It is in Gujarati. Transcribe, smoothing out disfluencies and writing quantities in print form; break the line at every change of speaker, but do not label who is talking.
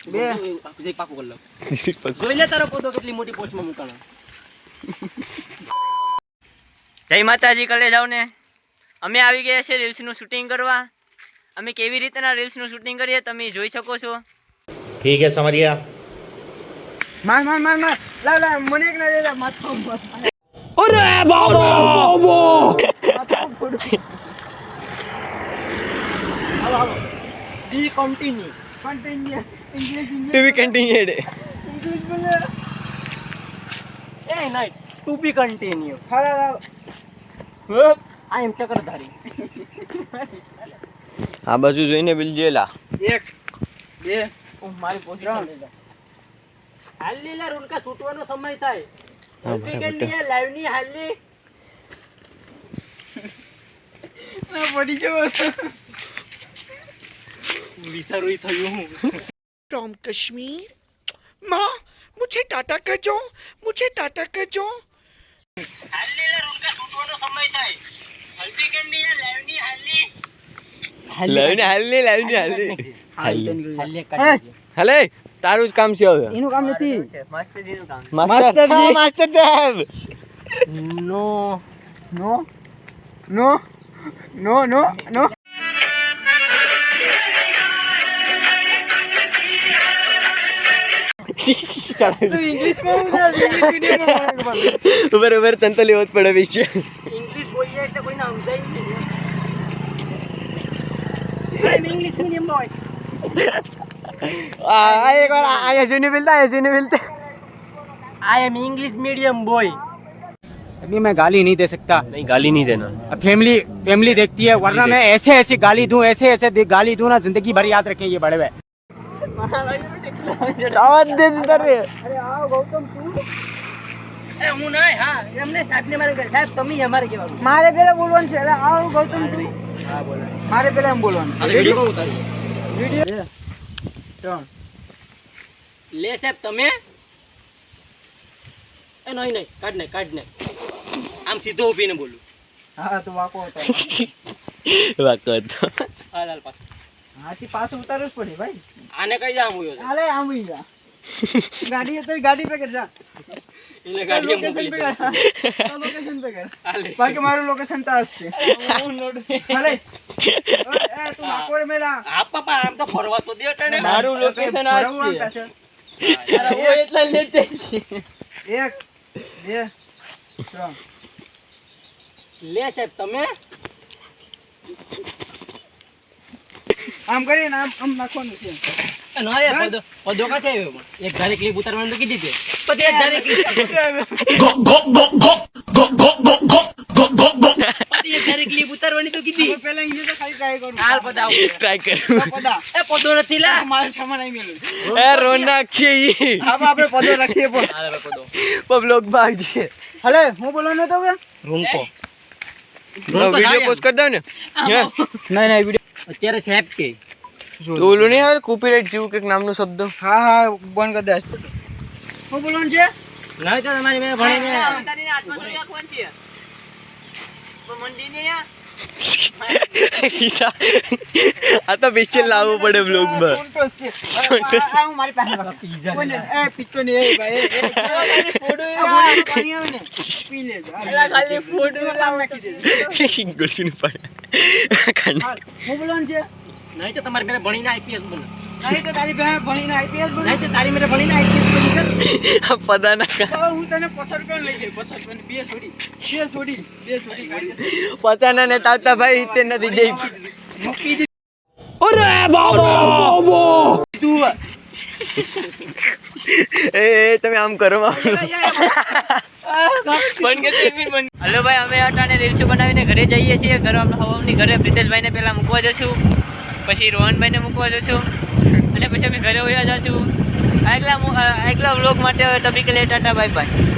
બે પાકું કરી લઉં જોઈ લે તારો પોતો કેટલી મોટી પોસ્ટમાં મૂકાણો
જય માતાજી કલે જાવ ને અમે આવી ગયા છે રીલ્સનું શૂટિંગ કરવા અમે કેવી રીતના રીલ્સનું શૂટિંગ કરીએ તમે જોઈ શકો છો
ठीक है समझ गया
માર લા મને એક ના દે માથો
અરે બાબો
જી continue English
to be continued
a night to be continue I am Chakradhari
આ બાજુ જોઈને બિલજેલા
એક બે મારી પોઝિશન લે હાલની લા રૂનકા છૂટવાનો સમય થાય વીકેન્ડ ની લાઈવ ની હાલની ના પડી જો વિસરુઈ થયું
फ्रॉम कश्मीर माँ मुझे टाटा कर जो
હાલની લા રૂનકા છૂટવાનો સમય થાય વીકેન્ડ ની લાઈવ ની હાલની
હલે તારું જ કામ છે હવે
એનું કામ નથી
માસ્ટરજીનું કામ
માસ્ટર સાહેબ નો
ઉભર તને તો લેવો જ પડે પીછે
ઇંગ્લિશ બોલીએ એટલે કોઈને સમજાય નહીં ઇંગ્લિશ મીડિયમ બોય
એક વાર આયા જોઈને મિલતા
I am English medium boy
अभी मैं गाली नहीं दे सकता।
नहीं गाली नहीं देना
फैमिली देखती है, वरना मैं ऐसे गाली दूं, ऐसे गाली दूं ना, जिंदगी भर याद रखें ये बड़े हुए।
आवाज दे दे रे
अरे आओ गौतम तू ए હું નહીં હા એમને સાહેબ ને મારે સાહેબ તમે અમારે કહેવાનું મારે પેલા બોલવાનું છે અરે આવો ગૌતમ તું હા બોલો મારે પેલા એમ બોલવાનું આ વિડિયો કો ઉતારી વિડિયો ત્રણ લે સાહેબ તમે એ નહીં કાઢ ને આમ સીધો ઊભીને બોલું હા તો વાકો ઉતાર હાલ પાસ હાથી પાસ ઉતારવું જ પડે ભાઈ આને કઈ જા આમ હોયો હાલે આમ હોઈ જા ગાડી તો ગાડી पे कर जा એને ગાડી મોકલી દે લોકેશન पे कर હાલે બાકી મારું લોકેશન તો હશે હાલે એ તું આકોડ મેલા આ પાપા આમ તો ફરવા તો દે ટણે મારું લોકેશન આ છે અરે ઓ એટલા લેતે છે એક બે ત્રણ લે સાહેબ તમે આમ કરીને આમ નાખવાનું છે ના યાર પદો કા થાય એક ધારે ક્લિપ ઉતારવાનું તો કીધી તે પછી એક ધારે ક્લિપ ઉતારવાની તો કીધી પહેલા ઇને તો ખાલી ટ્રાય કરું હાલ પદા ટ્રાય કર પદા એ પદો નથી લા મારો સામાન આવી મેલું
એ રોનક છે ઈ
આપણે પદો રાખીએ પણ હાલ પદો
પબ્લિક ભાગ છે
હલે હું બોલવાનો તો હવે
રૂમકો વિડિયો પોસ્ટ કરી દઉં ને
નહીં વિડિયો અત્યારે સાહેબ કે
ઓલું નહીં આવે કોપીરાઇટ જેવું કંઈક નામનો શબ્દ
હા બંધ કરી દે હું બોલવાનું છે નહીં તો તમારી મેં ભણીને
આ તો પિક્ચર લાવવું પડે બ્લોગમાં
મારી પાસે પિક્ચર ને ભાઈ પી લેજો ખાલી ફોટો નાખી દેજો હું બોલવાનું છે નહીં તો તમારી મેં ભણીને આઈપીએસ બનો નહીં તો તારી બહેન ભણીને આઈપીએસ બનો નહીં તો તારી મેં ભણીને આઈપીએસ બની
પતા ના
હું તને 50 રૂપિયા લઈ જઈ 50 બે છોડી
પચાના ને તાતા ભાઈ તે નથી જઈ
મૂકી દે
અરે બાબો
તું
એ તમે આમ કરો હેલો ભાઈ અમે અટાણે રીલ્સ બનાવીને ઘરે જઈએ છીએ ઘરે આપણે હવાની ઘરે પ્રિતેશભાઈને પહેલાં મૂકવા જશું પછી રોહનભાઈને મૂકવા જશું અને પછી અમે ઘરે વયા જશું આગલા વ્લોગ માટે ટોપિક લે ટાટા બાય બાય